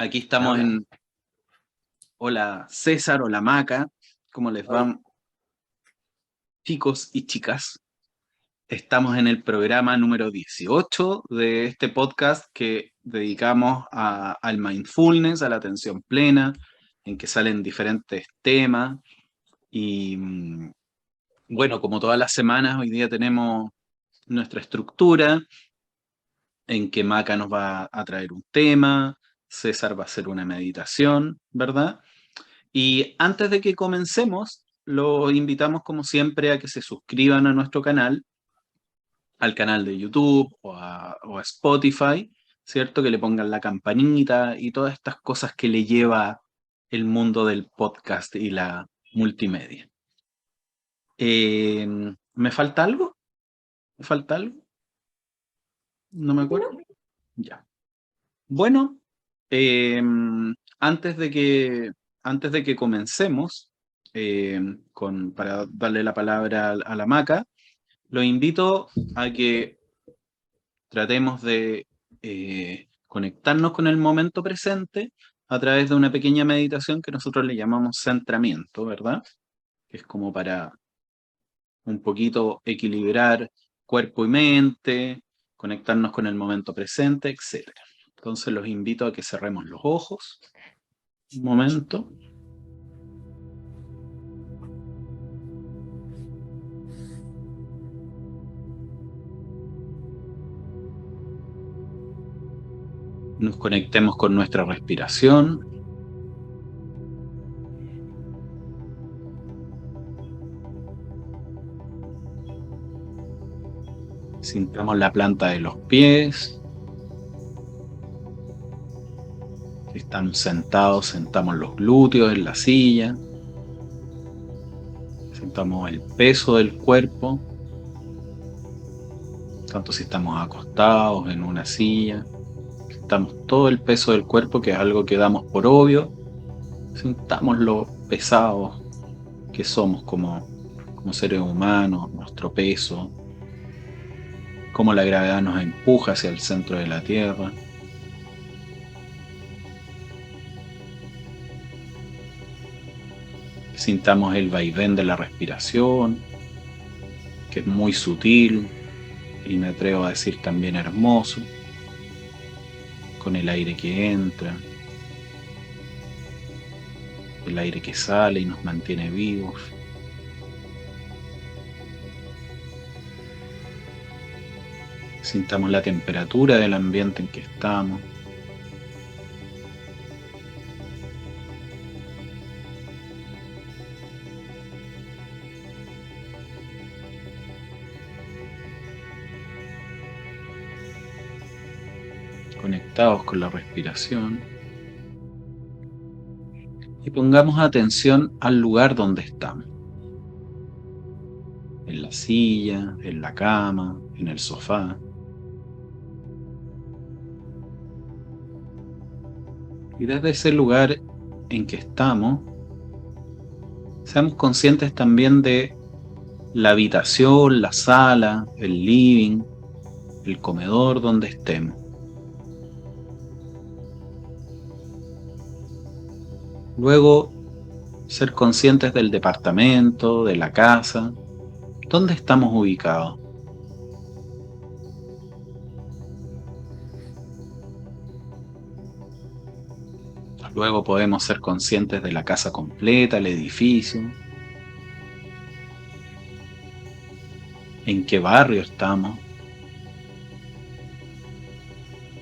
Aquí estamos Hola. en Hola César, hola Maca, ¿cómo les Hola. van, chicos y chicas? Estamos en el programa número 18 de este podcast que dedicamos al mindfulness, a la atención plena, en que salen diferentes temas. Y bueno, como todas las semanas, hoy día tenemos nuestra estructura en que Maca nos va a traer un tema, César va a hacer una meditación, ¿verdad? Y antes de que comencemos, los invitamos como siempre a que se suscriban a nuestro canal, al canal de YouTube o a Spotify, ¿cierto? Que le pongan la campanita y todas estas cosas que le lleva el mundo del podcast y la multimedia. ¿Me falta algo? ¿Me falta algo? No me acuerdo. Ya. Bueno, eh, antes de que, antes de que comencemos, para darle la palabra a la Maca, los invito a que tratemos de conectarnos con el momento presente a través de una pequeña meditación que nosotros le llamamos centramiento, ¿verdad? Que es como para un poquito equilibrar cuerpo y mente, conectarnos con el momento presente, etcétera. Entonces los invito a que cerremos los ojos un momento. Nos conectemos con nuestra respiración. Sintamos la planta de los pies. Si estamos sentados, sentamos los glúteos en la silla. Sentamos el peso del cuerpo, tanto si estamos acostados en una silla. Sintamos todo el peso del cuerpo, que es algo que damos por obvio. Sintamos lo pesados que somos como seres humanos, nuestro peso, cómo la gravedad nos empuja hacia el centro de la Tierra. Sintamos el vaivén de la respiración, que es muy sutil y me atrevo a decir también hermoso, con el aire que entra, el aire que sale y nos mantiene vivos. Sintamos la temperatura del ambiente en que estamos. Conectados con la respiración. Y pongamos atención al lugar donde estamos. En la silla, en la cama, en el sofá. Y desde ese lugar en que estamos, seamos conscientes también de la habitación, la sala, el living, el comedor donde estemos. Luego, ser conscientes del departamento, de la casa, donde estamos ubicados. Luego podemos ser conscientes de la casa completa, el edificio, en qué barrio estamos,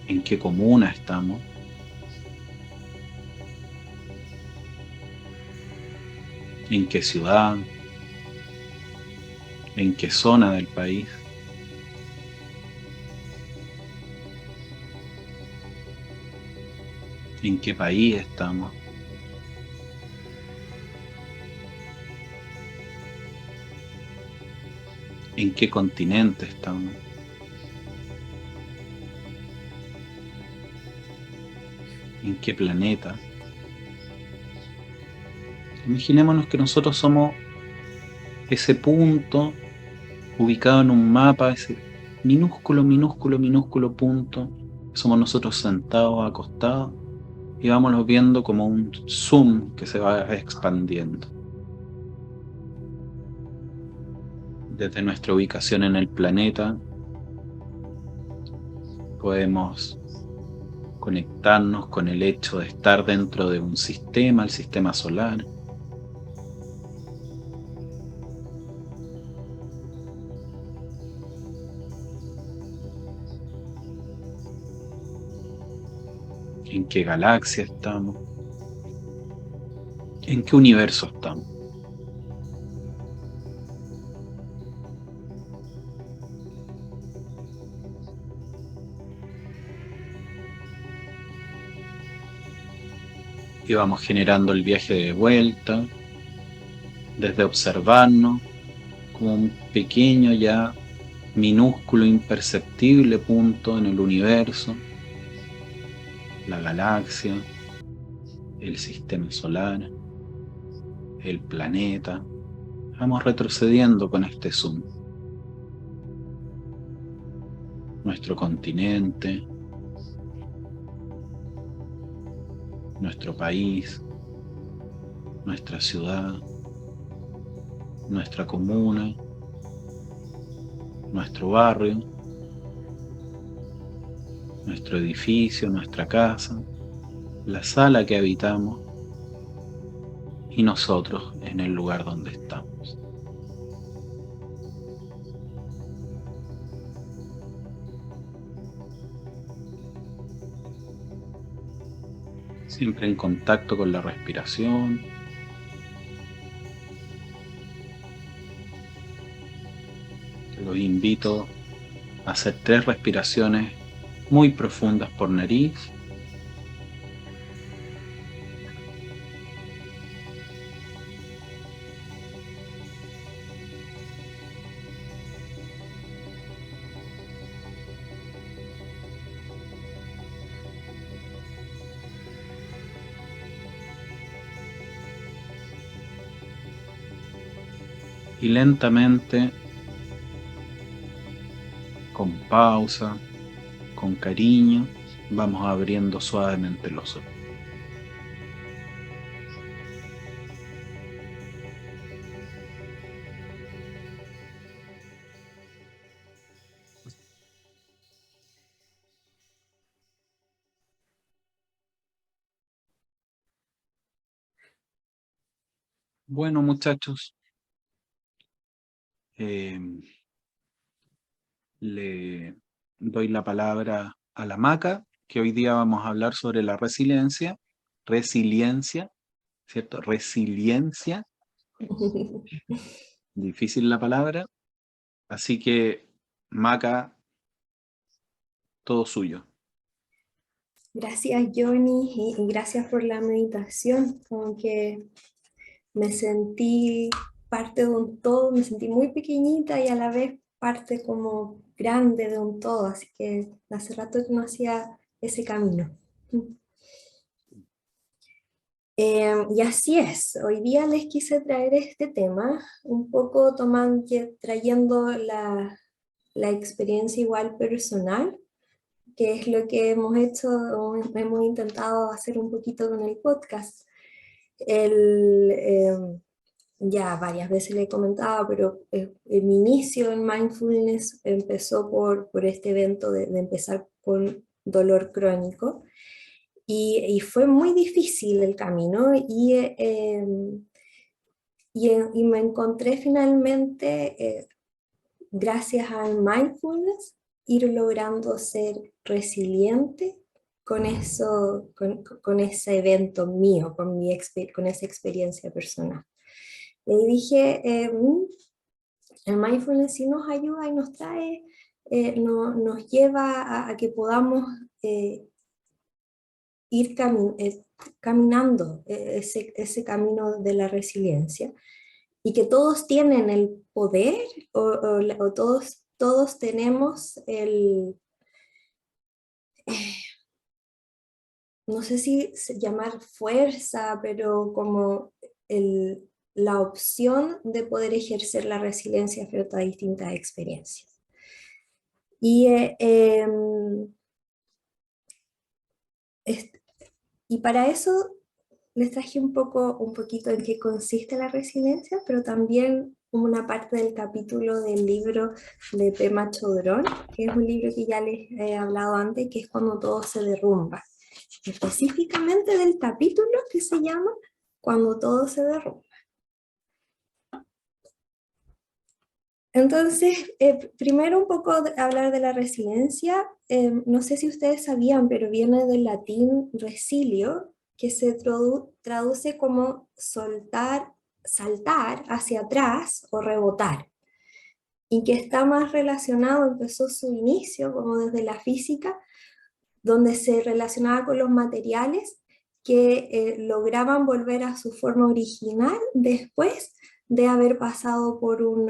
en qué comuna estamos, en qué ciudad, en qué zona del país, en qué país estamos. ¿En qué continente estamos? ¿En qué planeta? Imaginémonos que nosotros somos ese punto ubicado en un mapa, ese minúsculo, minúsculo, minúsculo punto. Somos nosotros sentados, acostados. y vámonos viendo como un zoom que se va expandiendo. Desde nuestra ubicación en el planeta podemos conectarnos con el hecho de estar dentro de un sistema, el sistema solar. ¿En qué galaxia estamos? ¿En qué universo estamos? Y vamos generando el viaje de vuelta, desde observarnos como un pequeño ya minúsculo, imperceptible punto en el universo, la galaxia, el sistema solar, el planeta. Vamos retrocediendo con este zoom. Nuestro continente, nuestro país, nuestra ciudad, nuestra comuna, nuestro barrio, nuestro edificio, nuestra casa, la sala que habitamos y nosotros en el lugar donde estamos. Siempre en contacto con la respiración. Los invito a hacer 3 respiraciones muy profundas por nariz. Y lentamente, con pausa, con cariño, vamos abriendo suavemente los ojos. Bueno, muchachos, eh, le doy la palabra a la Maca, que hoy día vamos a hablar sobre la resiliencia. Resiliencia, ¿cierto? Resiliencia, difícil la palabra. Así que, Maca, todo suyo. Gracias, Johnny, y gracias por la meditación. Como que me sentí parte de un todo, me sentí muy pequeñita y a la vez parte como grande de un todo, así que hace rato que no hacía ese camino. Y así es, hoy día les quise traer este tema, un poco trayendo la experiencia igual personal, que es lo que hemos hecho, o hemos intentado hacer un poquito con el podcast. El, ya varias veces le he comentado, pero mi inicio en mindfulness empezó por este evento de empezar con dolor crónico y fue muy difícil el camino y me encontré finalmente, gracias al mindfulness, ir logrando ser resiliente con eso, con ese evento mío, con esa experiencia personal. Y dije, el mindfulness sí nos ayuda y nos trae, nos lleva a que podamos ir caminando ese camino de la resiliencia y que todos tienen el poder o todos tenemos no sé si llamar fuerza, pero como la opción de poder ejercer la resiliencia frente a distintas experiencias. Y Y para eso les traje un poquito en qué consiste la resiliencia, pero también una parte del capítulo del libro de Pema Chodrón, que es un libro que ya les he hablado antes, que es Cuando todo se derrumba. Específicamente del capítulo que se llama Cuando todo se derrumba. Entonces, primero un poco hablar de la resiliencia. No sé si ustedes sabían, pero viene del latín resilio, que se traduce como soltar, saltar hacia atrás o rebotar, y que está más relacionado, empezó su inicio como desde la física, donde se relacionaba con los materiales que lograban volver a su forma original después de haber pasado por un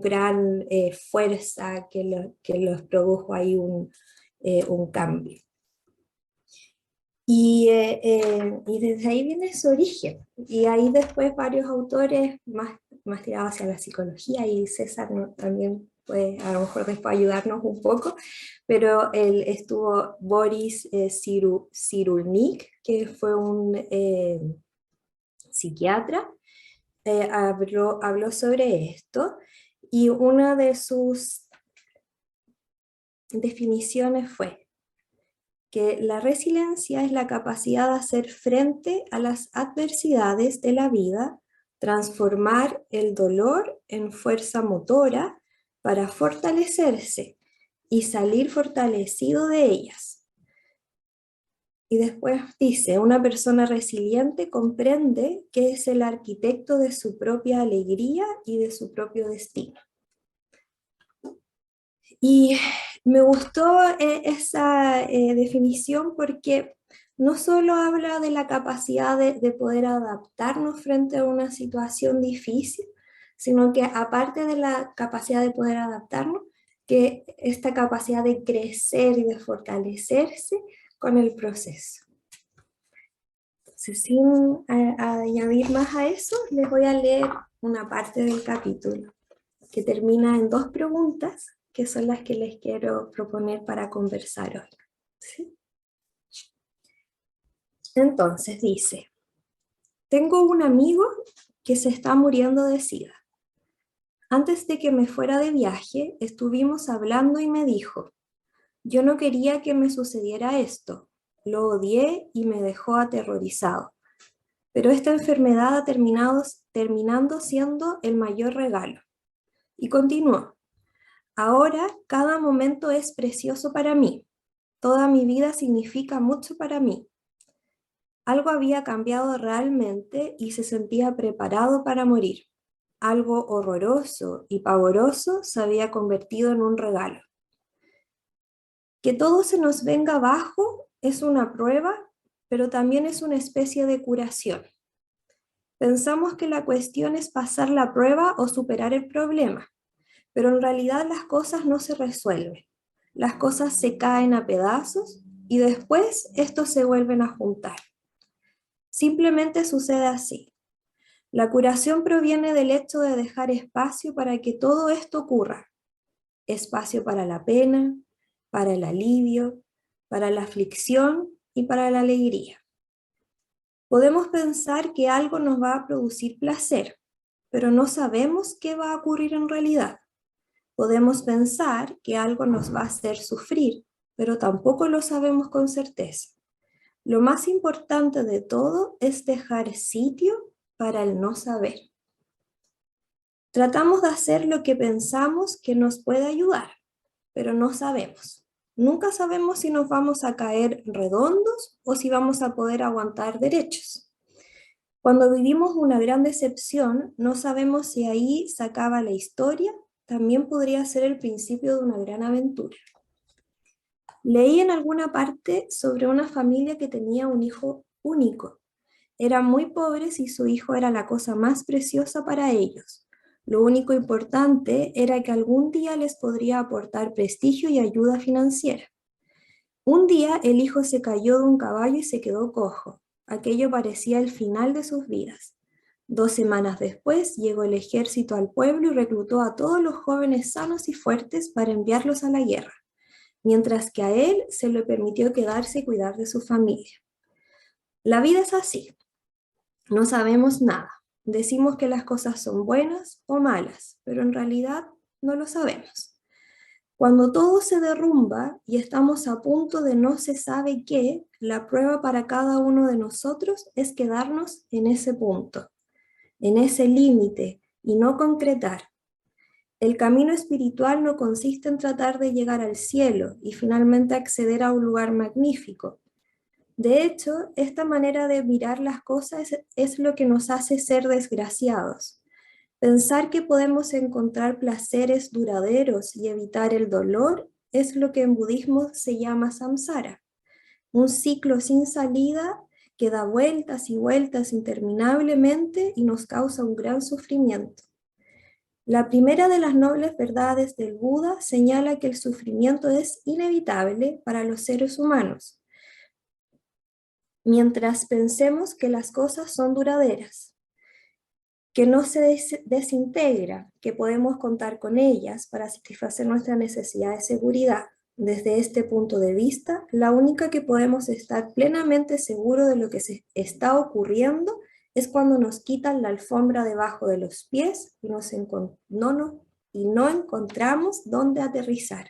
gran fuerza que los produjo ahí un cambio. Y desde ahí viene su origen. Y ahí después varios autores más tirados hacia la psicología, y César también puede a lo mejor después ayudarnos un poco, pero él estuvo Boris Cyrulnik, que fue un psiquiatra, habló sobre esto, y una de sus definiciones fue que la resiliencia es la capacidad de hacer frente a las adversidades de la vida, transformar el dolor en fuerza motora para fortalecerse y salir fortalecido de ellas. Y después dice, una persona resiliente comprende que es el arquitecto de su propia alegría y de su propio destino. Y me gustó esa definición porque no solo habla de la capacidad de poder adaptarnos frente a una situación difícil, sino que aparte de la capacidad de poder adaptarnos, que esta capacidad de crecer y de fortalecerse con el proceso. Entonces, sin añadir más a eso, les voy a leer una parte del capítulo que termina en 2 preguntas, que son las que les quiero proponer para conversar hoy. ¿Sí? Entonces dice, tengo un amigo que se está muriendo de SIDA. Antes de que me fuera de viaje, estuvimos hablando y me dijo, yo no quería que me sucediera esto, lo odié y me dejó aterrorizado, pero esta enfermedad ha terminando siendo el mayor regalo. Y continuó, ahora cada momento es precioso para mí. Toda mi vida significa mucho para mí. Algo había cambiado realmente y se sentía preparado para morir. Algo horroroso y pavoroso se había convertido en un regalo. Que todo se nos venga abajo es una prueba, pero también es una especie de curación. Pensamos que la cuestión es pasar la prueba o superar el problema, pero en realidad las cosas no se resuelven. Las cosas se caen a pedazos y después estos se vuelven a juntar. Simplemente sucede así. La curación proviene del hecho de dejar espacio para que todo esto ocurra. Espacio para la pena, para el alivio, para la aflicción y para la alegría. Podemos pensar que algo nos va a producir placer, pero no sabemos qué va a ocurrir en realidad. Podemos pensar que algo nos va a hacer sufrir, pero tampoco lo sabemos con certeza. Lo más importante de todo es dejar sitio para el no saber. Tratamos de hacer lo que pensamos que nos puede ayudar, pero no sabemos. Nunca sabemos si nos vamos a caer redondos o si vamos a poder aguantar derechos. Cuando vivimos una gran decepción, no sabemos si ahí se acaba la historia, también podría ser el principio de una gran aventura. Leí en alguna parte sobre una familia que tenía un hijo único. Eran muy pobres y su hijo era la cosa más preciosa para ellos. Lo único importante era que algún día les podría aportar prestigio y ayuda financiera. Un día el hijo se cayó de un caballo y se quedó cojo. Aquello parecía el final de sus vidas. 2 semanas después llegó el ejército al pueblo y reclutó a todos los jóvenes sanos y fuertes para enviarlos a la guerra. mientras que a él se le permitió quedarse y cuidar de su familia. La vida es así, no sabemos nada. Decimos que las cosas son buenas o malas, pero en realidad no lo sabemos. Cuando todo se derrumba y estamos a punto de no se sabe qué, la prueba para cada uno de nosotros es quedarnos en ese punto, en ese límite y no concretar. El camino espiritual no consiste en tratar de llegar al cielo y finalmente acceder a un lugar magnífico. De hecho, esta manera de mirar las cosas es lo que nos hace ser desgraciados. Pensar que podemos encontrar placeres duraderos y evitar el dolor es lo que en budismo se llama samsara, un ciclo sin salida que da vueltas y vueltas interminablemente y nos causa un gran sufrimiento. La primera de las nobles verdades del Buda señala que el sufrimiento es inevitable para los seres humanos, mientras pensemos que las cosas son duraderas, que no se desintegra, que podemos contar con ellas para satisfacer nuestra necesidad de seguridad. Desde este punto de vista, la única que podemos estar plenamente seguros de lo que se está ocurriendo es cuando nos quitan la alfombra debajo de los pies y no encontramos dónde aterrizar.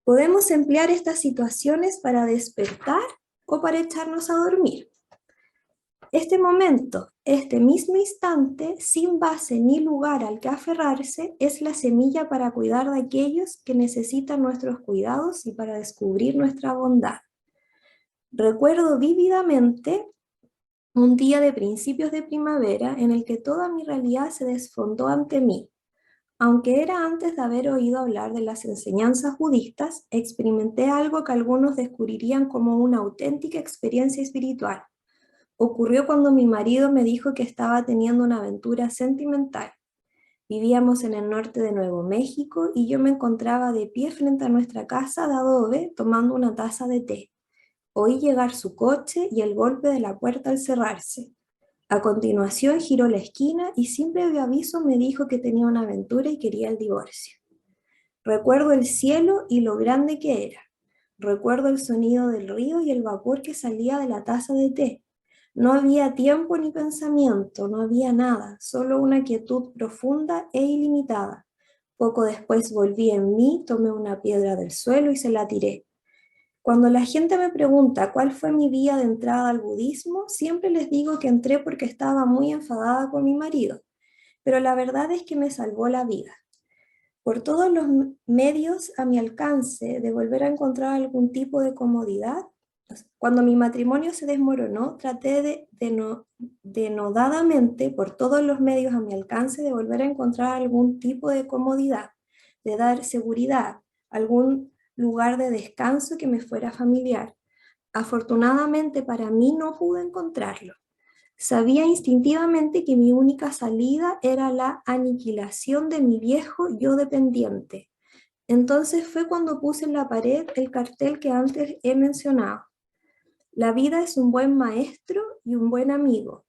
Podemos emplear estas situaciones para despertar o para echarnos a dormir. Este momento, este mismo instante, sin base ni lugar al que aferrarse, es la semilla para cuidar de aquellos que necesitan nuestros cuidados y para descubrir nuestra bondad. Recuerdo vívidamente un día de principios de primavera en el que toda mi realidad se desfondó ante mí. Aunque era antes de haber oído hablar de las enseñanzas budistas, experimenté algo que algunos descubrirían como una auténtica experiencia espiritual. Ocurrió cuando mi marido me dijo que estaba teniendo una aventura sentimental. Vivíamos en el norte de Nuevo México y yo me encontraba de pie frente a nuestra casa de adobe tomando una taza de té. Oí llegar su coche y el golpe de la puerta al cerrarse. A continuación giró la esquina y sin previo aviso me dijo que tenía una aventura y quería el divorcio. Recuerdo el cielo y lo grande que era. Recuerdo el sonido del río y el vapor que salía de la taza de té. No había tiempo ni pensamiento, no había nada, solo una quietud profunda e ilimitada. Poco después volví en mí, tomé una piedra del suelo y se la tiré. Cuando la gente me pregunta cuál fue mi vía de entrada al budismo, siempre les digo que entré porque estaba muy enfadada con mi marido, pero la verdad es que me salvó la vida. Por todos los medios a mi alcance de volver a encontrar algún tipo de comodidad. Cuando mi matrimonio se desmoronó, traté denodadamente, por todos los medios a mi alcance, de volver a encontrar algún tipo de comodidad, de dar seguridad, algún lugar de descanso que me fuera familiar. Afortunadamente para mí no pude encontrarlo. Sabía instintivamente que mi única salida era la aniquilación de mi viejo yo dependiente. Entonces fue cuando puse en la pared el cartel que antes he mencionado. La vida es un buen maestro y un buen amigo.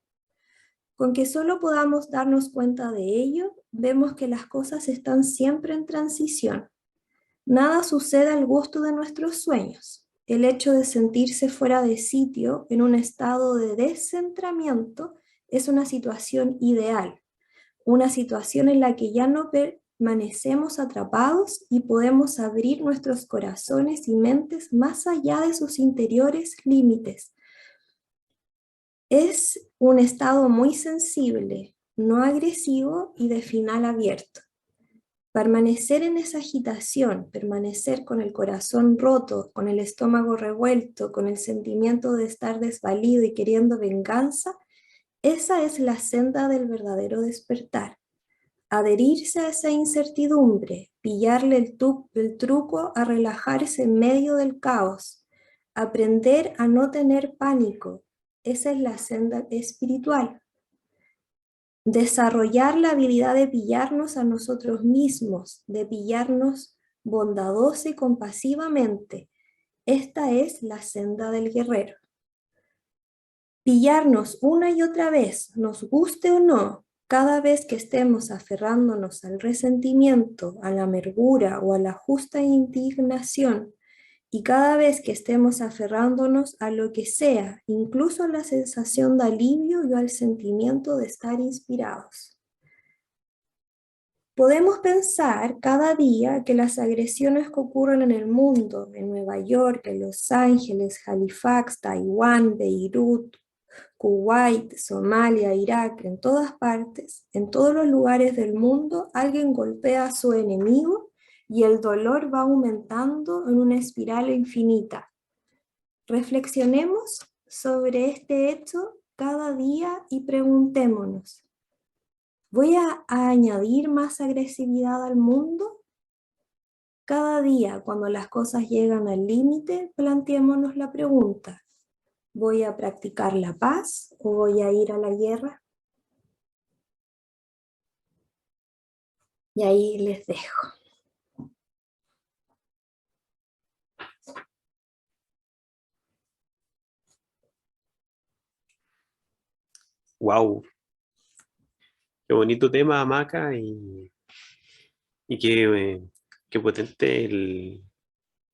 Con que solo podamos darnos cuenta de ello, vemos que las cosas están siempre en transición. Nada sucede al gusto de nuestros sueños. El hecho de sentirse fuera de sitio, en un estado de descentramiento, es una situación ideal, una situación en la que ya no permanecemos atrapados y podemos abrir nuestros corazones y mentes más allá de sus interiores límites. Es un estado muy sensible, no agresivo y de final abierto. Permanecer en esa agitación, permanecer con el corazón roto, con el estómago revuelto, con el sentimiento de estar desvalido y queriendo venganza, esa es la senda del verdadero despertar. Adherirse a esa incertidumbre, pillarle el truco a relajarse en medio del caos, aprender a no tener pánico, esa es la senda espiritual. Desarrollar la habilidad de pillarnos a nosotros mismos, de pillarnos bondadosa y compasivamente. Esta es la senda del guerrero. Pillarnos una y otra vez, nos guste o no, Cada vez que estemos aferrándonos al resentimiento, a la amargura o a la justa indignación, y cada vez que estemos aferrándonos a lo que sea, incluso a la sensación de alivio y al sentimiento de estar inspirados. Podemos pensar cada día que las agresiones que ocurren en el mundo, en Nueva York, en Los Ángeles, Halifax, Taiwán, Beirut, Kuwait, Somalia, Irak, en todas partes, en todos los lugares del mundo, alguien golpea a su enemigo y el dolor va aumentando en una espiral infinita. Reflexionemos sobre este hecho cada día y preguntémonos, ¿voy a añadir más agresividad al mundo? Cada día, cuando las cosas llegan al límite, planteémonos la pregunta, ¿voy a practicar la paz o voy a ir a la guerra? Y ahí les dejo. Wow, qué bonito tema, Maca, y qué potente el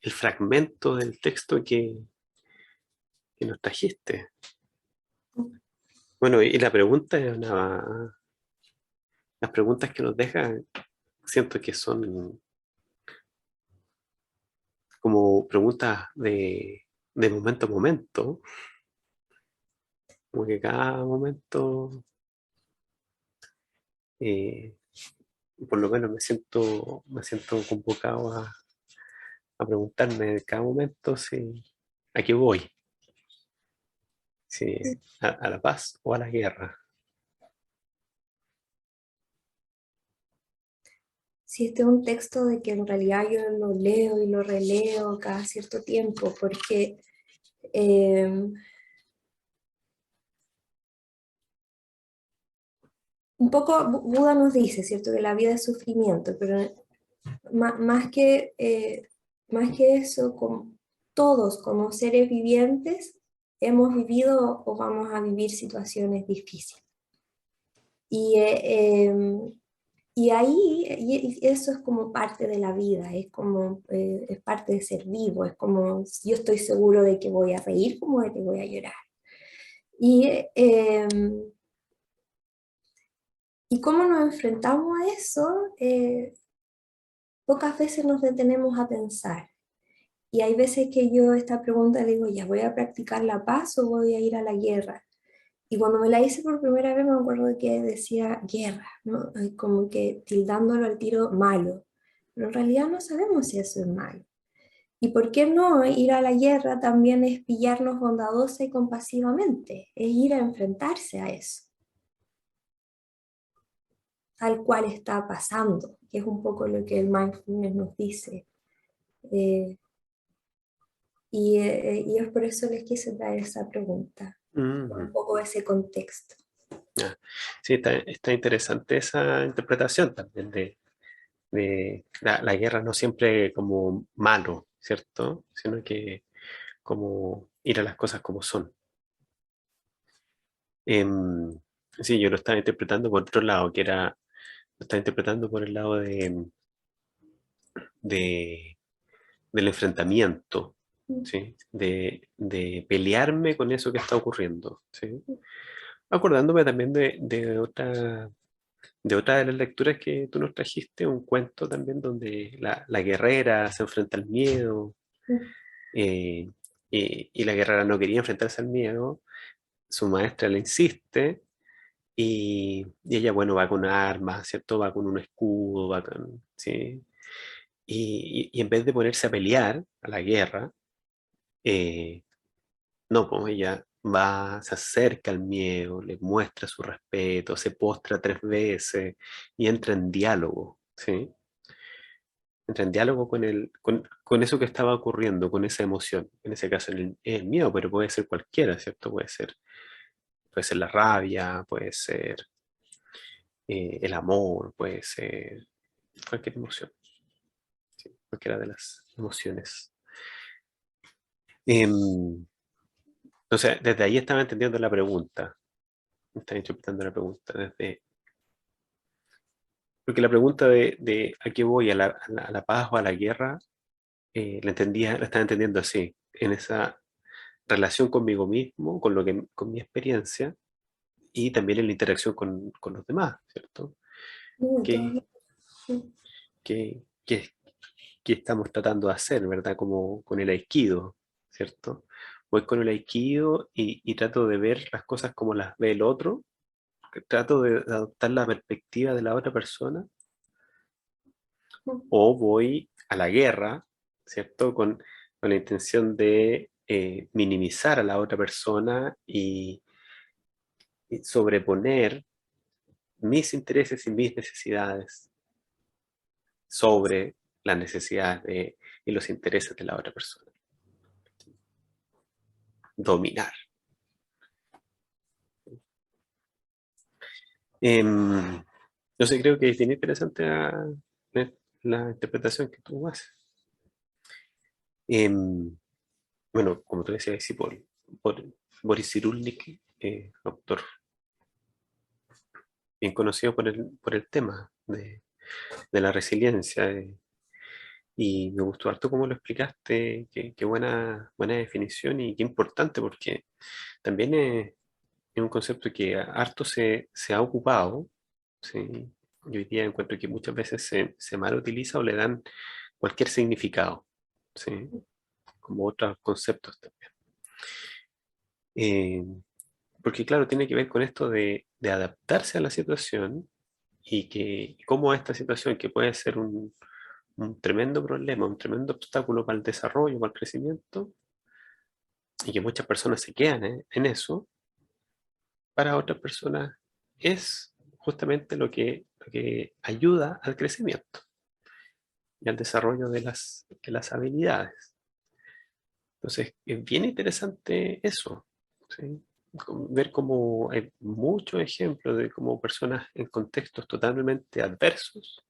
fragmento del texto que nos trajiste. Bueno, y la pregunta es las preguntas que nos dejan, siento que son como preguntas de momento a momento, como que cada momento, eh, por lo menos me siento convocado a preguntarme en cada momento si a qué voy, si a la paz o a la guerra. Si este es un texto de que en realidad yo lo leo y lo releo cada cierto tiempo, porque un poco Buda nos dice, ¿cierto?, que la vida es sufrimiento, pero más que eso, todos como seres vivientes hemos vivido o vamos a vivir situaciones difíciles. Y, y ahí, y eso es como parte de la vida, es parte de ser vivo, es como yo estoy seguro de que voy a reír como de que voy a llorar. Y, y cómo nos enfrentamos a eso, pocas veces nos detenemos a pensar. Y hay veces que yo esta pregunta digo, ya, ¿voy a practicar la paz o voy a ir a la guerra? Y cuando me la hice por primera vez me acuerdo de que decía guerra, ¿no? Como que tildándolo al tiro malo. Pero en realidad no sabemos si eso es malo. ¿Y por qué no ir a la guerra también es pillarnos bondadosa y compasivamente? Es ir a enfrentarse a eso, tal cual está pasando, que es un poco lo que el mindfulness nos dice. Eh, y es por eso les quise traer esa pregunta, un Mm. poco ese contexto. Ah, sí, está interesante esa interpretación también de la guerra no siempre como malo, ¿cierto? Sino que como ir a las cosas como son. Em, sí, yo lo estaba interpretando por otro lado, lo estaba interpretando por el lado de- del enfrentamiento, ¿sí? De pelearme con eso que está ocurriendo, ¿sí? Acordándome también de otra de las lecturas que tú nos trajiste, un cuento también donde la guerrera se enfrenta al miedo, eh, y la guerrera no quería enfrentarse al miedo, su maestra le insiste, y ella, bueno, va con armas, ¿cierto? Va con un escudo, ¿sí? Y en vez de ponerse a pelear, a la guerra, eh, no, pues ella va, se acerca al miedo, le muestra su respeto, se postra 3 veces y entra en diálogo, ¿sí? Entra en diálogo con eso que estaba ocurriendo, con esa emoción. En ese caso el miedo, pero puede ser cualquiera, ¿cierto? Puede ser la rabia, puede ser el amor, puede ser cualquier emoción, ¿sí? Cualquiera de las emociones. Entonces, desde ahí estaba entendiendo la pregunta, estaba interpretando la pregunta, Porque la pregunta de a qué voy, a la paz o a la guerra, la estaba entendiendo así, en esa relación conmigo mismo, con mi experiencia, y también en la interacción con los demás, ¿cierto? No, ¿Qué, sí. qué, qué- qué estamos tratando de hacer, ¿verdad? Como con el aikido, ¿cierto? Voy con el aikido y trato de ver las cosas como las ve el otro, que trato de adoptar la perspectiva de la otra persona, o voy a la guerra, ¿cierto? Con la intención de minimizar a la otra persona y sobreponer mis intereses y mis necesidades sobre las necesidades y los intereses de la otra persona. Dominar. No sé, creo que es bien interesante la interpretación que tú haces. Em, bueno, como tú decías, sí, por Boris Cyrulnik, autor bien conocido por el tema de la resiliencia. Y me gustó harto cómo lo explicaste, qué buena definición y qué importante, porque también es un concepto que harto se ha ocupado, ¿sí? Y hoy día encuentro que muchas veces se mal utiliza o le dan cualquier significado, ¿sí? Como otros conceptos también. Eh, Porque claro, tiene que ver con esto de adaptarse a la situación y cómo esta situación, que puede ser un tremendo problema, un tremendo obstáculo para el desarrollo, para el crecimiento, y que muchas personas se quedan en eso, para otras personas es justamente lo que ayuda al crecimiento y al desarrollo de las habilidades. Entonces, es bien interesante eso, ¿sí? Ver cómo hay muchos ejemplos de cómo personas en contextos totalmente adversos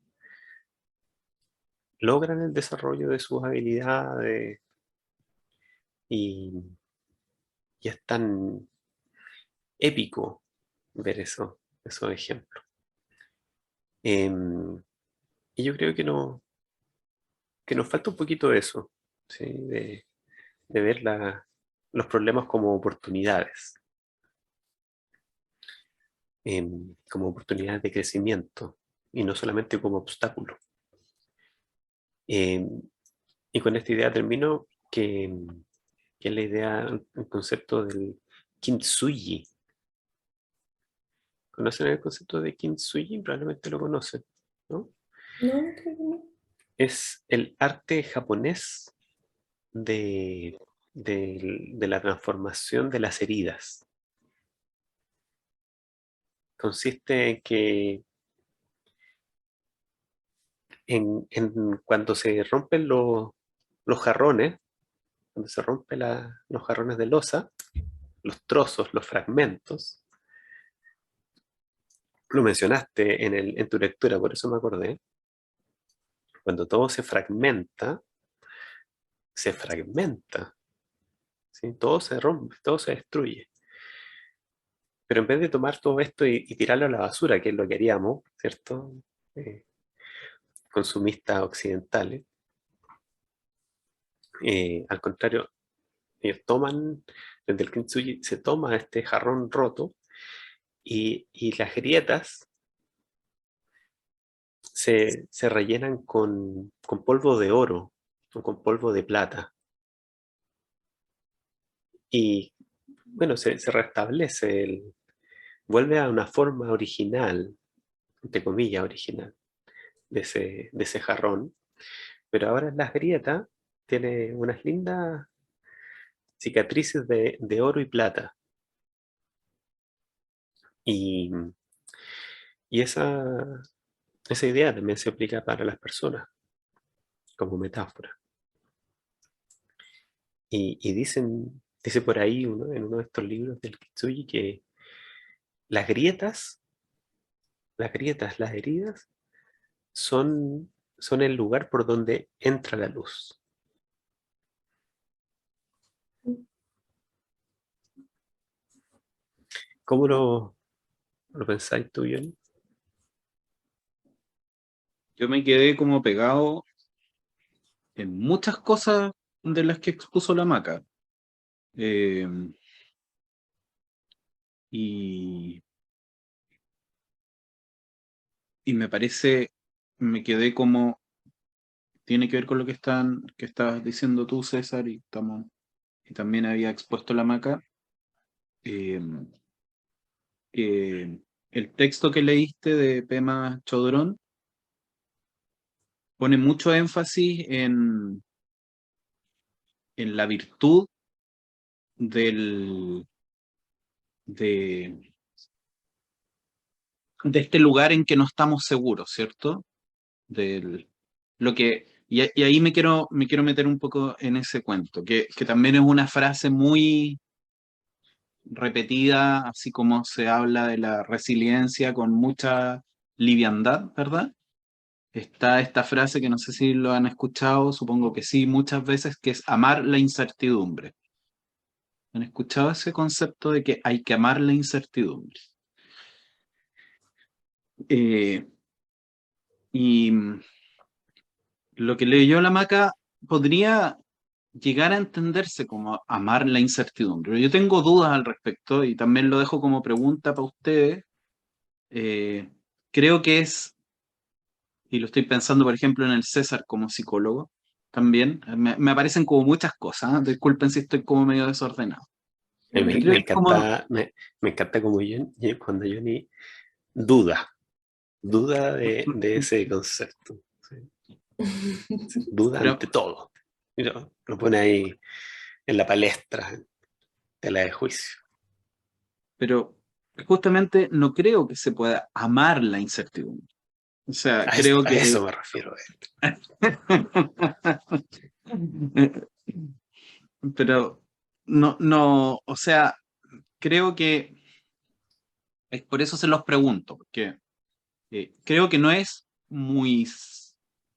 logran el desarrollo de sus habilidades y, y es tan épico ver esos ejemplos. Em, y yo creo que nos falta un poquito eso, ¿sí? De ver los problemas como oportunidades, como oportunidades de crecimiento y no solamente como obstáculos. Em, y con esta idea termino que es la idea, el concepto del kintsugi. ¿Conocen el concepto de kintsugi? Probablemente lo conocen, ¿no? No, creo que no. Es el arte japonés de, de la transformación de las heridas. Consiste en que en cuando se rompen los jarrones, cuando se rompen los jarrones de loza, los trozos, los fragmentos, lo mencionaste en tu lectura, por eso me acordé, cuando todo se fragmenta, ¿sí? Todo se rompe, todo se destruye. Pero en vez de tomar todo esto y tirarlo a la basura, que es lo que haríamos, ¿cierto? Eh, Consumistas occidentales, al contrario, ellos toman, desde el kintsugi se toma este jarrón roto y las grietas se rellenan con polvo de oro o con polvo de plata. Y bueno, se restablece, vuelve a una forma original, entre comillas original, de ese jarrón. Pero ahora en las grietas tiene unas lindas cicatrices de oro y plata. Y, y esa idea también se aplica para las personas como metáfora. Y dice por ahí en uno de estos libros del Kitsugi que las grietas, las heridas, son el lugar por donde entra la luz. ¿Cómo lo pensáis tú, Johnny? Yo me quedé como pegado en muchas cosas de las que expuso la Maca. Eh, y, y me parece, me quedé como, tiene que ver con lo que estabas diciendo tú, César, y también había expuesto la Maca, eh, que el texto que leíste de Pema Chodrón pone mucho énfasis en la virtud del, de, de este lugar en que no estamos seguros, ¿cierto? Del, y ahí me quiero meter un poco en ese cuento, que también es una frase muy repetida, así como se habla de la resiliencia con mucha liviandad, ¿verdad? Está esta frase que no sé si lo han escuchado, supongo que sí, muchas veces, que es amar la incertidumbre. ¿Han escuchado ese concepto de que hay que amar la incertidumbre? Eh, y lo que leyó la Maca podría llegar a entenderse como amar la incertidumbre. Yo tengo dudas al respecto y también lo dejo como pregunta para ustedes. Eh, Creo que es, y lo estoy pensando por ejemplo en el César como psicólogo, también, me aparecen como muchas cosas, ¿eh? Disculpen si estoy como medio desordenado. Me, Pero creo me que es como, encanta, me encanta como cuando Johnny duda de ese concepto. ¿Sí? Duda pero, ante todo. Y lo pone ahí en la palestra de la de juicio. pero justamente no creo que se pueda amar la incertidumbre. O sea, A, creo a que eso me refiero. pero no, no, o sea, creo que es por eso se los pregunto, porque creo que no es muy,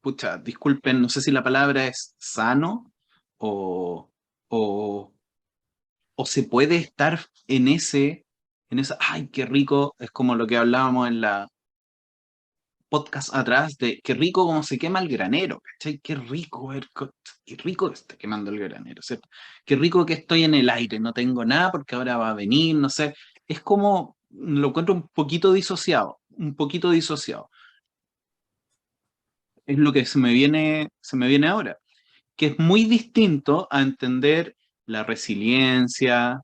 pucha, disculpen, no sé si la palabra es sano o, o, o se puede estar en esa, ay, qué rico, es como lo que hablábamos en la podcast atrás de qué rico como se quema el granero, ¿cachai? Qué rico, qué rico que está quemando el granero, ¿cierto? Qué rico que estoy en el aire, no tengo nada porque ahora va a venir, no sé. Es como, lo encuentro un poquito disociado, un poquito disociado. Es lo que se me viene ahora, que es muy distinto a entender la resiliencia,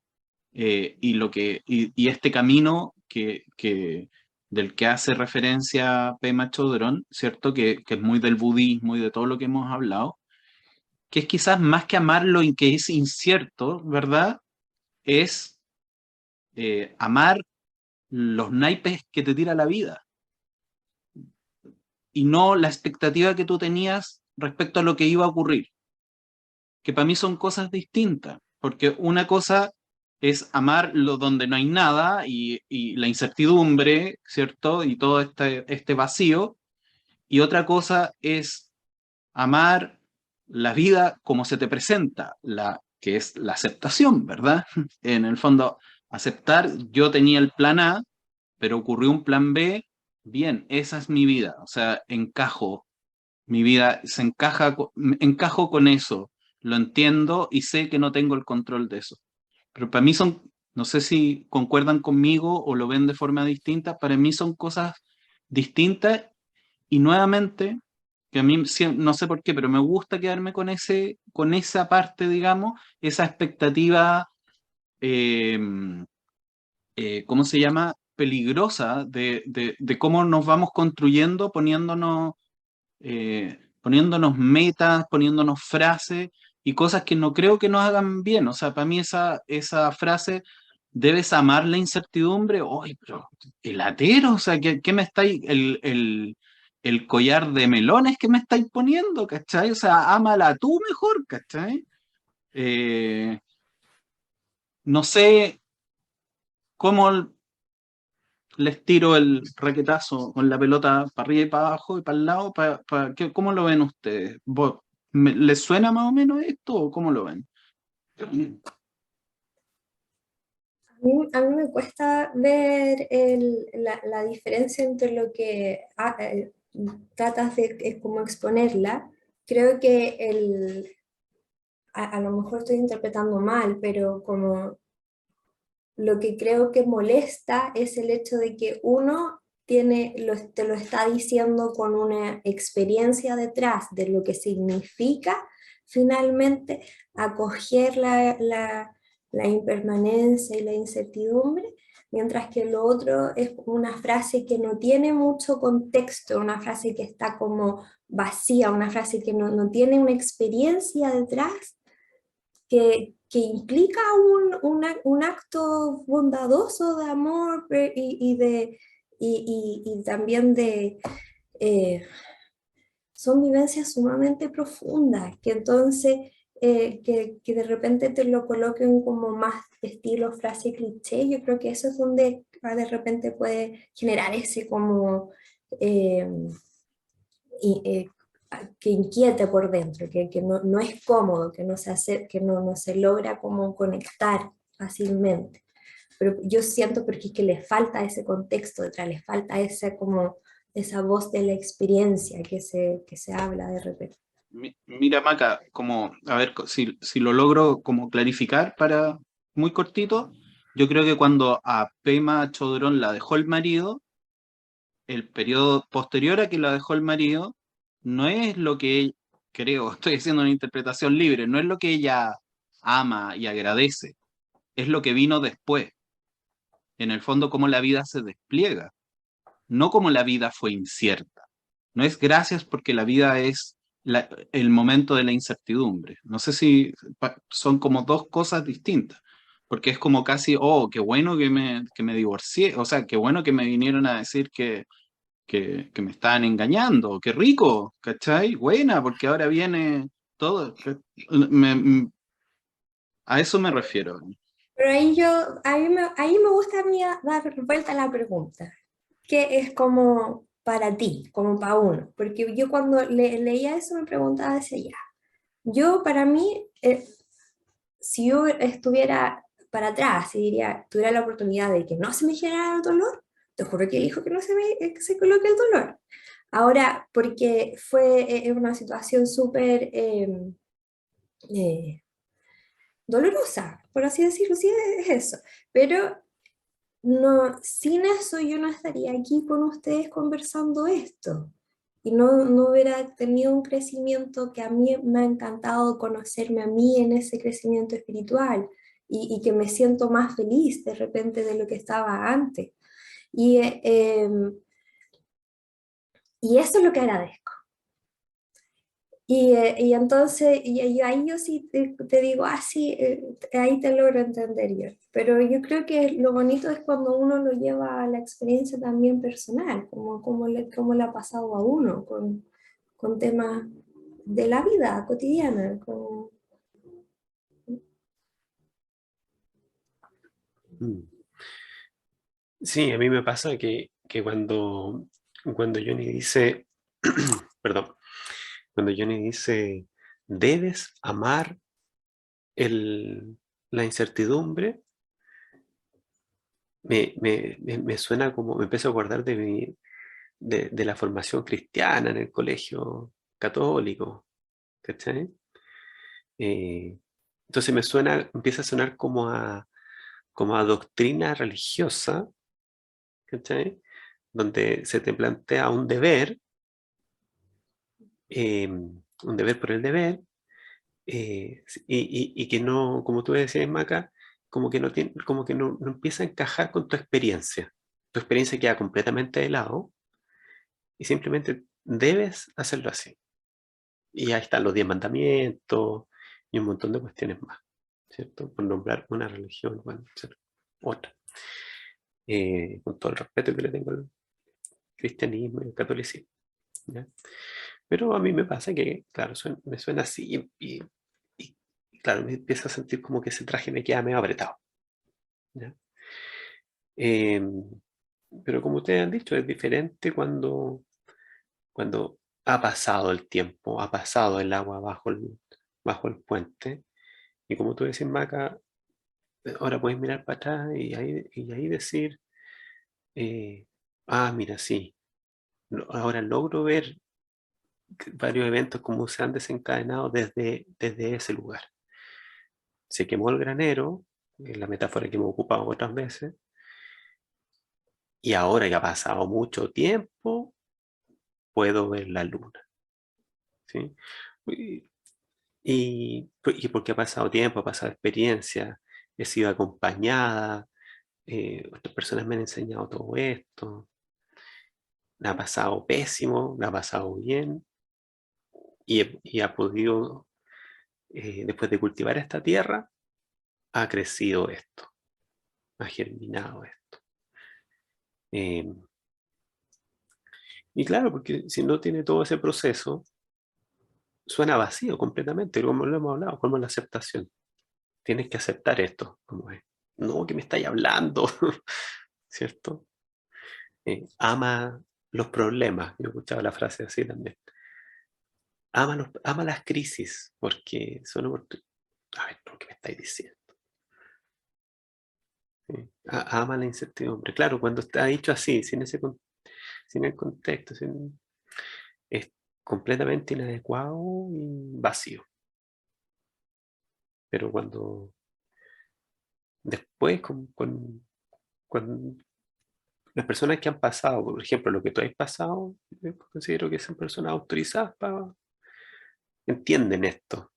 y este camino del que hace referencia Pema Chodrón, ¿cierto? Que es muy del budismo y de todo lo que hemos hablado, que es quizás más que amar lo que es incierto, ¿verdad? Es amar los naipes que te tira la vida y no la expectativa que tú tenías respecto a lo que iba a ocurrir, que para mí son cosas distintas, porque una cosa es amar lo donde no hay nada y la incertidumbre, ¿cierto? Y todo este vacío, y otra cosa es amar la vida como se te presenta, que es la aceptación, ¿verdad? En el fondo, aceptar, yo tenía el plan A, pero ocurrió un plan B, bien, esa es mi vida, o sea, encajo mi vida se encaja, encajo con eso, lo entiendo y sé que no tengo el control de eso. Pero para mí son, no sé si concuerdan conmigo o lo ven de forma distinta, para mí son cosas distintas y nuevamente, que a mí no sé por qué, pero me gusta quedarme con esa parte, digamos, esa expectativa, eh, ¿cómo se llama? Peligrosa de cómo nos vamos construyendo poniéndonos metas, poniéndonos frases y cosas que no creo que nos hagan bien. O sea, para mí esa frase, debes amar la incertidumbre, oye, pero el atero, o sea, ¿qué me estáis, el collar de melones que me estáis poniendo, ¿cachai? O sea, ámala tú mejor, ¿cachai? Eh, no sé cómo les tiro el raquetazo con la pelota para arriba y para abajo y para el lado. ¿Cómo lo ven ustedes? ¿Les suena más o menos esto o cómo lo ven? A mí me cuesta ver la diferencia entre lo que tratas de como exponerla, creo que a lo mejor estoy interpretando mal, pero como lo que creo que molesta es el hecho de que uno te lo está diciendo con una experiencia detrás de lo que significa finalmente acoger la impermanencia y la incertidumbre, mientras que lo otro es una frase que no tiene mucho contexto, una frase que está como vacía, una frase que no tiene una experiencia detrás que implica un acto bondadoso de amor y también eh, son vivencias sumamente profundas, que entonces que de repente te lo coloquen como más estilo frase cliché, yo creo que eso es donde de repente puede generar ese como eh, y, que inquiete por dentro, que no es cómodo, que no se hace, que no se logra como conectar fácilmente. Pero yo siento porque es que le falta ese contexto detrás, le falta esa, como, esa voz de la experiencia que se habla de repente. Mira, Maca, como, a ver, si lo logro como clarificar para muy cortito, yo creo que cuando a Pema Chodrón la dejó el marido, el periodo posterior a que la dejó el marido, no es lo que creo, estoy haciendo una interpretación libre, no es lo que ella ama y agradece, es lo que vino después, en el fondo cómo la vida se despliega, no cómo la vida fue incierta. No es gracias porque la vida es el momento de la incertidumbre. No sé si son como dos cosas distintas, porque es como casi, oh, qué bueno que me divorcié, o sea, qué bueno que me vinieron a decir que me estaban engañando, qué rico, ¿cachai? Buena, porque ahora viene todo. A eso me refiero. Pero ahí me gusta a mí dar vuelta a la pregunta, ¿qué es como para ti, como para uno? Porque yo cuando leía eso me preguntaba, decía, ya, yo para mí, si yo estuviera para atrás y diría, tuviera la oportunidad de que no se me generara el dolor, te juro que elijo que no que se coloque el dolor. Ahora, porque fue una situación súper eh, dolorosa, por así decirlo, sí es eso. Pero no, sin eso yo no estaría aquí con ustedes conversando esto. Y no hubiera tenido un crecimiento que a mí me ha encantado conocerme a mí en ese crecimiento espiritual y que me siento más feliz de repente de lo que estaba antes. Y, y eso es lo que agradezco. Y entonces, y ahí yo sí te digo, ah, sí, ahí te logro entender yo. Pero yo creo que lo bonito es cuando uno lo lleva a la experiencia también personal, como le ha pasado a uno con temas de la vida cotidiana. Mm. Sí, a mí me pasa que cuando Johnny dice, perdón, cuando Johnny dice, debes amar la incertidumbre, me suena como, me empiezo a acordar de la formación cristiana en el colegio católico, ¿cachai? Eh, entonces empieza a sonar como a doctrina religiosa, ¿cachai? Donde se te plantea un deber por el deber, y que no, como tú decías, Maca, como que no empieza a encajar con tu experiencia. Tu experiencia queda completamente de lado y simplemente debes hacerlo así. Y ahí están los 10 mandamientos y un montón de cuestiones más, ¿cierto? Por nombrar una religión, bueno, etcétera, otra. Con todo el respeto que le tengo al cristianismo y al catolicismo, ¿ya? Pero a mí me pasa que, claro, me suena así y, claro, me empiezo a sentir como que ese traje me queda medio apretado, ¿ya? Em, pero como ustedes han dicho, es diferente cuando ha pasado el tiempo, ha pasado el agua bajo el puente. Y como tú decís, Maca, ahora puedes mirar para atrás y ahí decir, ah, mira, sí, ahora logro ver varios eventos como se han desencadenado desde ese lugar. Se quemó el granero, es la metáfora que hemos ocupado otras veces, y ahora que ha pasado mucho tiempo, puedo ver la luna. ¿Sí? Y, y porque ha pasado tiempo, ha pasado experiencia, he sido acompañada, otras personas me han enseñado todo esto, me ha pasado pésimo, me ha pasado bien, y ha podido, después de cultivar esta tierra, ha crecido esto, ha germinado esto. Y claro, porque si no tiene todo ese proceso, suena vacío completamente, como lo hemos hablado, como la aceptación. Tienes que aceptar esto, como es. No, que me estáis hablando, ¿cierto? Ama los problemas, yo escuchaba la frase así también. Ama las crisis, porque son oportunidades. A ver, ¿qué me estáis diciendo? ¿Sí? Ama la incertidumbre. Claro, cuando está dicho así, sin el contexto, es completamente inadecuado y vacío. Pero cuando después, con las personas que han pasado, por ejemplo, lo que tú has pasado, yo considero que son personas autorizadas entienden esto.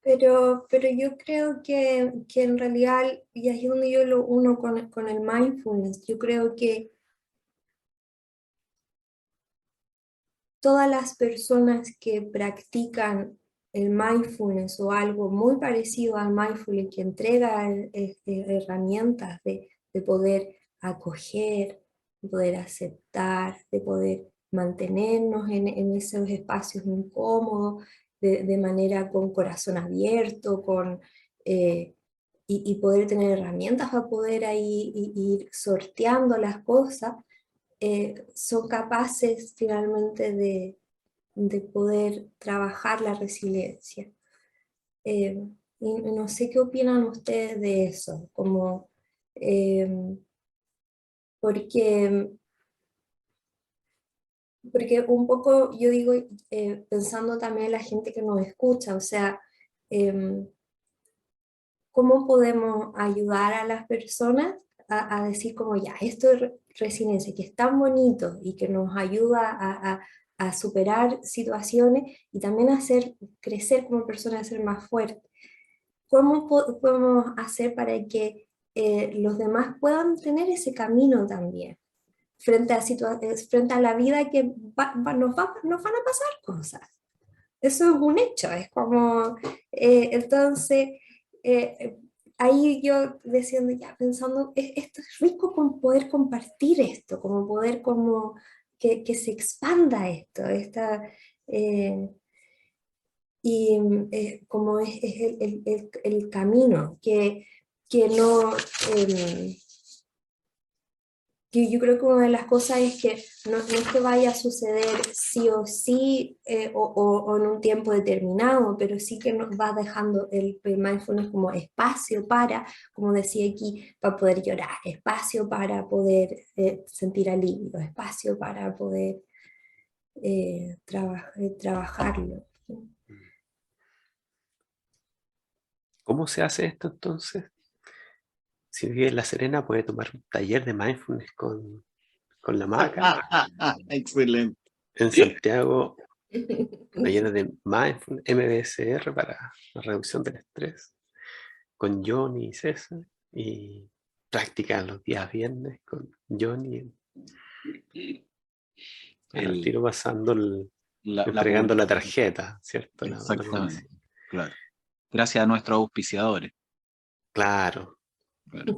Pero yo creo que en realidad, y ahí es donde yo lo uno con el mindfulness, yo creo que todas las personas que practican el mindfulness o algo muy parecido al mindfulness que entrega herramientas de poder acoger, de poder aceptar, de poder mantenernos en esos espacios incómodos, de manera con corazón abierto, y poder tener herramientas para poder ahí ir sorteando las cosas, son capaces finalmente de poder trabajar la resiliencia. Y no sé qué opinan ustedes de eso, como, eh, porque, porque un poco yo digo, pensando también en la gente que nos escucha, o sea, ¿cómo podemos ayudar a las personas a decir como ya, esto es resiliencia, que es tan bonito y que nos ayuda a superar situaciones y también a hacer crecer como personas, a ser más fuertes? ¿Cómo podemos hacer para que los demás puedan tener ese camino también? Frente a la vida que nos van a pasar cosas. Eso es un hecho, es como, entonces, eh, ahí yo diciendo, ya pensando, esto es rico con poder compartir esto, como poder como que se expanda esto, eh, y como es el camino, que no... que yo creo que una de las cosas es que no es que vaya a suceder sí o sí o en un tiempo determinado, pero sí que nos va dejando el mindfulness como espacio para, como decía aquí, para poder llorar, espacio para poder sentir alivio, espacio para poder trabajarlo. ¿Cómo se hace esto entonces? Si vive en La Serena, puede tomar un taller de mindfulness con la Maca. Excelente. En Santiago, talleres de mindfulness, MBSR para la reducción del estrés, con Johnny y César, y práctica los días viernes con Johnny, al El- tiro pasando, la entregando la publicidad. tarjeta, ¿cierto? La publicidad. Exactamente. Claro. Gracias a nuestros auspiciadores. Claro. Claro.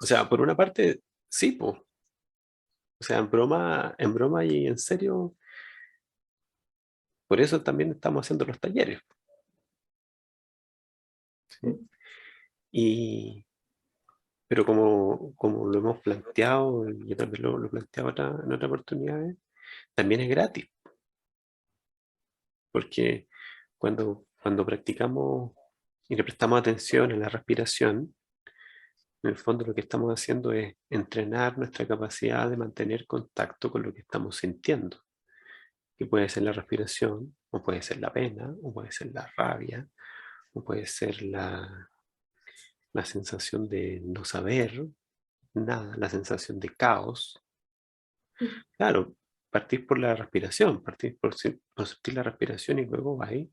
O sea, por una parte, sí, po. O sea, en broma y en serio, por eso también estamos haciendo los talleres. ¿Sí? Pero como lo hemos planteado, y yo también lo planteaba en otras oportunidades, también es gratis, porque cuando practicamos y le prestamos atención a la respiración, En el fondo lo que estamos haciendo es entrenar nuestra capacidad de mantener contacto con lo que estamos sintiendo, que puede ser la respiración, o puede ser la pena, o puede ser la rabia, o puede ser la sensación de no saber nada, la sensación de caos. Claro, partís por la respiración, partís por sentir la respiración y luego vais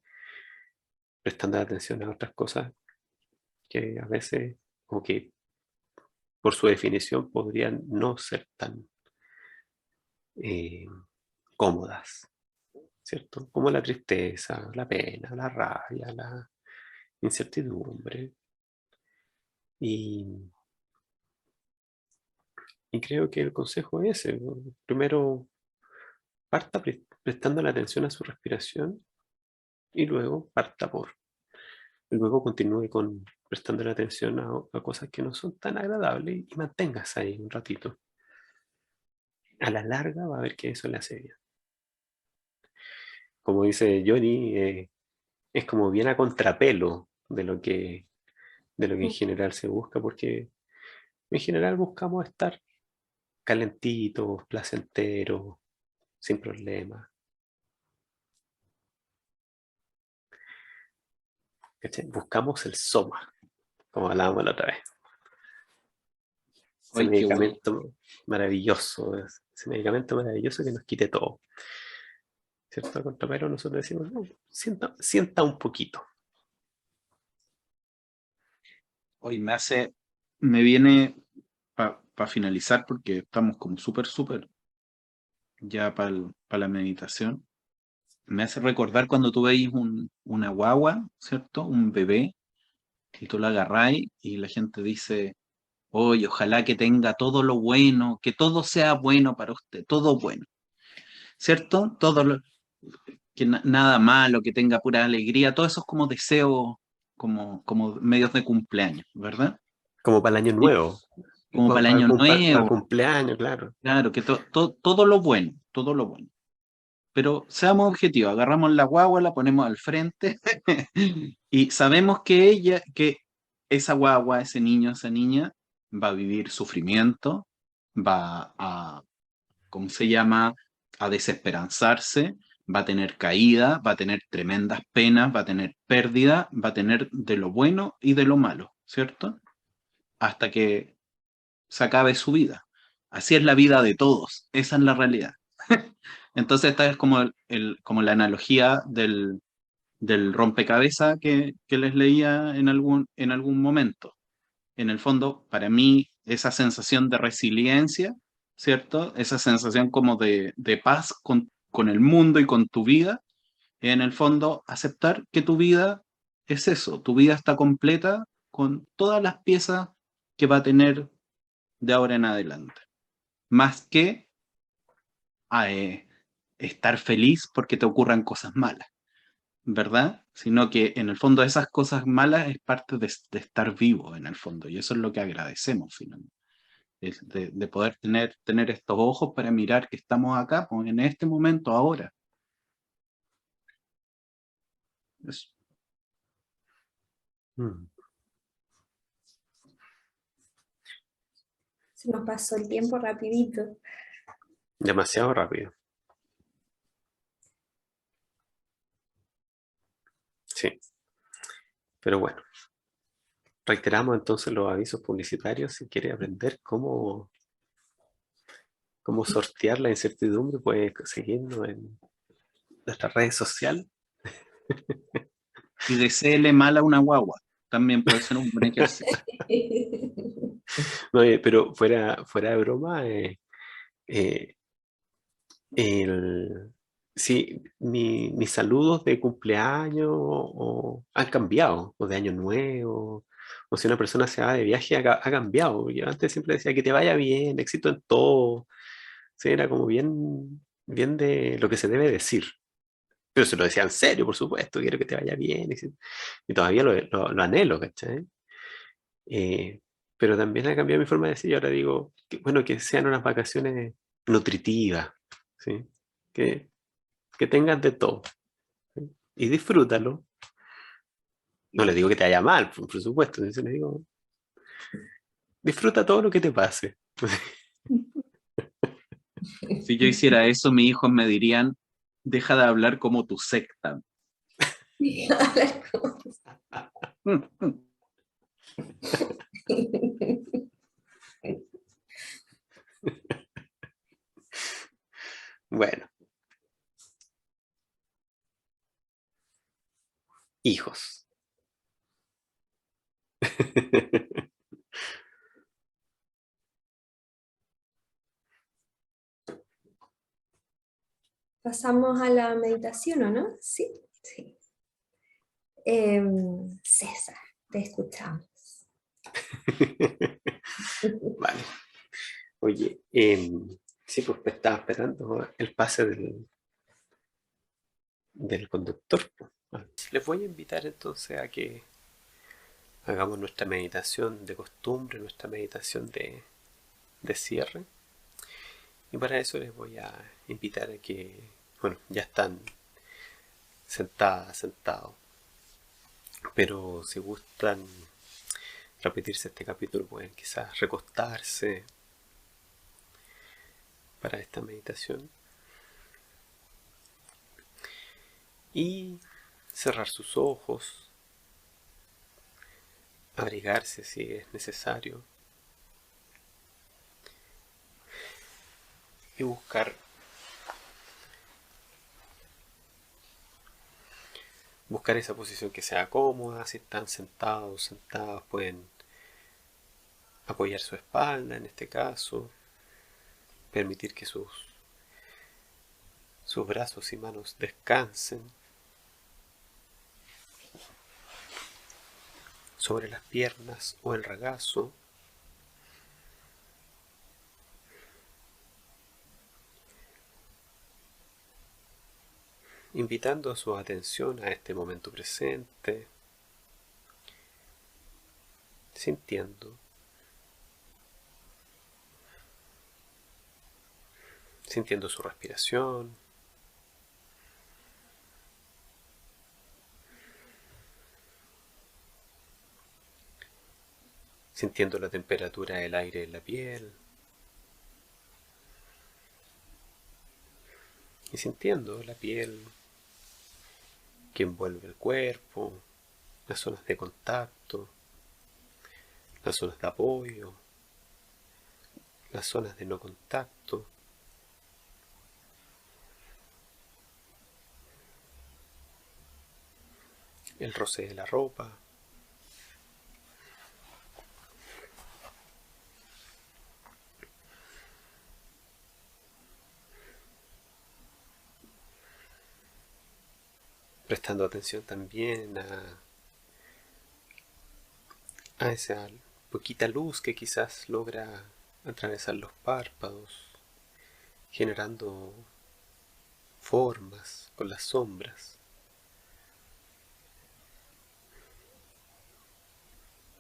prestando atención a otras cosas que a veces, o que por su definición podrían no ser tan eh, cómodas, ¿cierto? Como la tristeza, la pena, la rabia, la incertidumbre. Y, y creo que el consejo es ese, ¿no? Primero parta prestando la atención a su respiración y luego y luego continúe con prestando la atención a cosas que no son tan agradables y manténgase ahí un ratito. A la larga va a ver que eso le hace bien. Como dice Johnny, es como bien a contrapelo de lo que en general se busca, porque en general buscamos estar calentitos, placenteros, sin problemas. ¿Cachai? Buscamos el soma, como hablábamos la otra vez. Ese Ay, qué bueno. medicamento maravilloso, ese medicamento maravilloso que nos quite todo. ¿Cierto? A contrapelo nosotros decimos, no, sienta un poquito. Hoy me viene para finalizar, porque estamos como súper ya para la meditación. Me hace recordar cuando tú veis una guagua, ¿cierto? Un bebé, y tú la agarráis y la gente dice, oye, ojalá que tenga todo lo bueno, que todo sea bueno para usted, todo bueno, ¿cierto? Nada malo, que tenga pura alegría, todo eso es como deseo, como medios de cumpleaños, ¿verdad? Como para el año Sí. nuevo, Como para el año para el nuevo, cumpleaños, claro. claro, que todo lo bueno, todo lo bueno. Pero seamos objetivos, agarramos la guagua, la ponemos al frente y sabemos que esa guagua, ese niño, esa niña, va a vivir sufrimiento, va a, ¿cómo se llama? A desesperanzarse, va a tener caída, va a tener tremendas penas, va a tener pérdida, va a tener de lo bueno y de lo malo, ¿cierto? Hasta que se acabe su vida. Así es la vida de todos, esa es la realidad. Entonces esta es como, como la analogía del rompecabezas que les leía en algún momento. En el fondo, para mí, esa sensación de resiliencia, ¿cierto? Esa sensación como de paz con el mundo y con tu vida, en el fondo, aceptar que tu vida es eso, tu vida está completa con todas las piezas que va a tener de ahora en adelante. Más que estar feliz porque te ocurran cosas malas, ¿verdad? Sino que en el fondo esas cosas malas es parte de estar vivo en el fondo y eso es lo que agradecemos finalmente. De poder tener estos ojos para mirar que estamos acá, pues, en este momento, ahora. Eso. Mm, Se nos pasó el tiempo rapidito. demasiado rápido. Sí, pero bueno, reiteramos entonces los avisos publicitarios. Si quiere aprender cómo sortear la incertidumbre, puede seguirnos en nuestras redes sociales. Y deséele mal a una guagua, también puede ser un buen ejercicio. No, pero fuera de broma, eh, sí, mis saludos de cumpleaños han cambiado, o de año nuevo, o si una persona se va de viaje ha cambiado. Yo antes siempre decía que te vaya bien, éxito en todo. Sí, era como bien de lo que se debe decir. Pero se lo decía en serio, por supuesto, quiero que te vaya bien. Y todavía lo anhelo, ¿cachai? Eh, pero también ha cambiado mi forma de decir y ahora digo, bueno, que sean unas vacaciones nutritivas, ¿sí? Que, que tengas de todo, ¿sí? Y disfrútalo. No les digo que te vaya mal, por supuesto, les digo Disfruta todo lo que te pase. Si yo hiciera eso, mis hijos me dirían, deja de hablar como tu secta. Hablar como- Bueno, hijos. Pasamos a la meditación, ¿o no? Sí, sí. César, te escuchamos. Vale. Oye, sí, pues me estaba esperando el pase del conductor, pues. Les voy a invitar entonces a que hagamos nuestra meditación de costumbre, nuestra meditación de cierre. Y para eso les voy a invitar a que, bueno, ya están sentadas, sentados. Pero si gustan repetirse este capítulo, pueden quizás recostarse para esta meditación y cerrar sus ojos, abrigarse si es necesario y buscar esa posición que sea cómoda. Si están sentados, sentadas, pueden apoyar su espalda en este caso, permitir que sus brazos y manos descansen sobre las piernas o el regazo. Invitando su atención a este momento presente, sintiendo su respiración, sintiendo la temperatura del aire en la piel y sintiendo la piel que envuelve el cuerpo, las zonas de contacto, las zonas de apoyo, las zonas de no contacto. El roce de la ropa. Prestando atención también a esa poquita luz que quizás logra atravesar los párpados, generando formas con las sombras.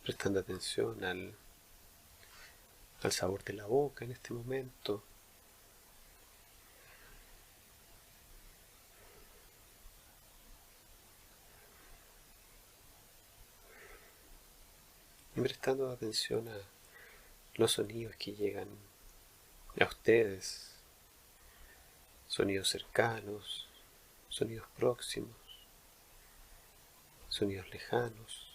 Prestando atención al sabor de la boca en este momento. Y prestando atención a los sonidos que llegan a ustedes. Sonidos cercanos, sonidos próximos, sonidos lejanos.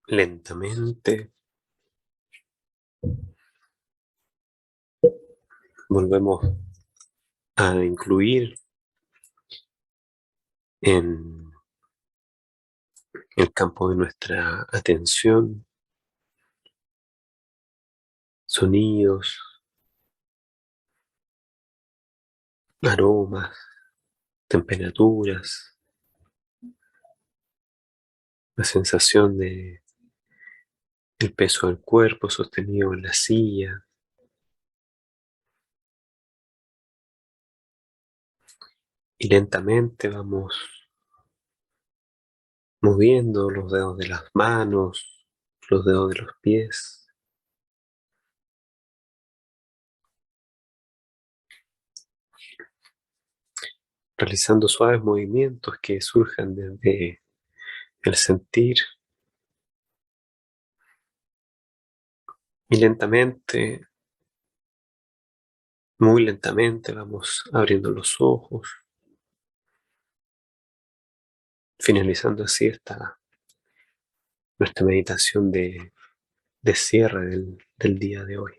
Lentamente volvemos a incluir en el campo de nuestra atención sonidos, aromas, temperaturas, la sensación de el peso del cuerpo sostenido en la silla. Y lentamente vamos moviendo los dedos de las manos, los dedos de los pies, realizando suaves movimientos que surjan desde el sentir. Y lentamente, muy lentamente, vamos abriendo los ojos, finalizando así nuestra meditación de cierre del día de hoy.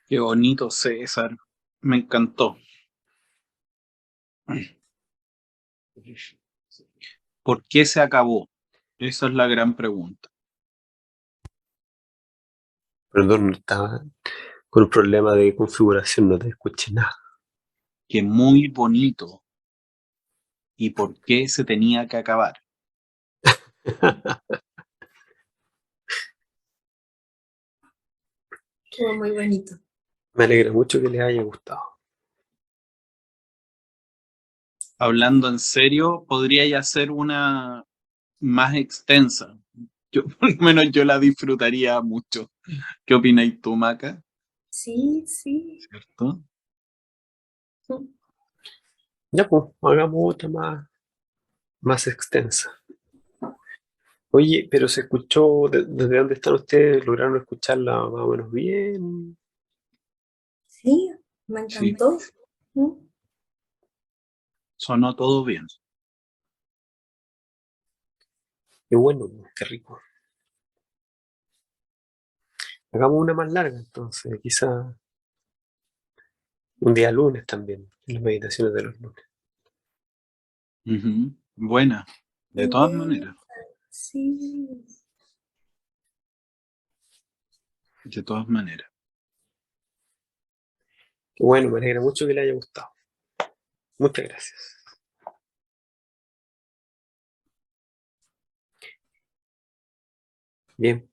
Qué bonito, César. Me encantó. ¿Por qué se acabó? Esa es la gran pregunta. Perdón, estaba con un problema de configuración, no te escuché nada. Que muy bonito. ¿Y por qué se tenía que acabar? Estuvo muy bonito. Me alegra mucho que les haya gustado. Hablando en serio, podría ya ser una más extensa. Yo, por lo menos yo la disfrutaría mucho. ¿Qué opináis tú, Maca? Sí, sí. ¿Cierto? Ya pues, hagamos otra más extensa. Oye, pero se escuchó, ¿desde dónde están ustedes? ¿Lograron escucharla más o menos bien? Sí, me Sí, encantó. Mm. sonó todo bien. Qué bueno, qué rico. Hagamos una más larga entonces, quizá un día lunes también, en las meditaciones de los lunes. Ujú. Buena, de todas Bien, maneras, sí. de todas maneras. Qué bueno, me alegra mucho que le haya gustado. Muchas gracias. Bien,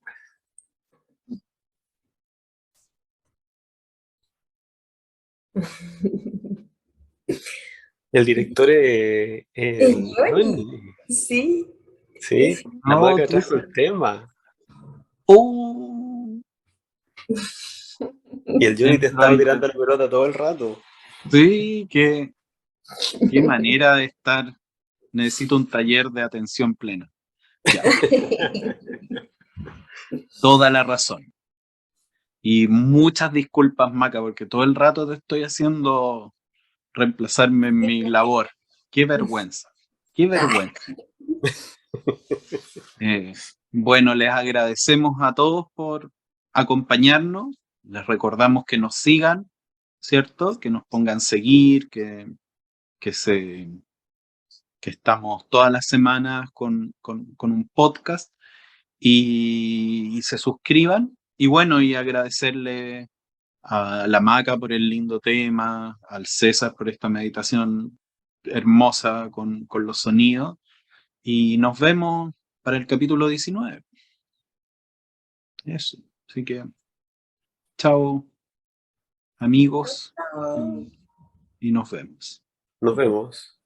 el director es Es el Johnny. Johnny. Sí, Sí, es la No, Maca tú trajo el tema. ¡Oh! Y el Johnny te estaba tirando la pelota todo el rato. Sí, qué manera de estar. Necesito un taller de atención plena. Ya, toda la razón. Y muchas disculpas, Maca, porque todo el rato te estoy haciendo reemplazarme en mi labor. Qué vergüenza, qué vergüenza. Eh, bueno, les agradecemos a todos por acompañarnos. Les recordamos que nos sigan, ¿cierto? Que nos pongan seguir, que, se, que estamos todas las semanas con un podcast y se suscriban. Y bueno, y agradecerle a la Maca por el lindo tema, al César por esta meditación hermosa con los sonidos. Y nos vemos para el capítulo 19. Eso. Así que, chao, amigos, y nos vemos. Nos vemos.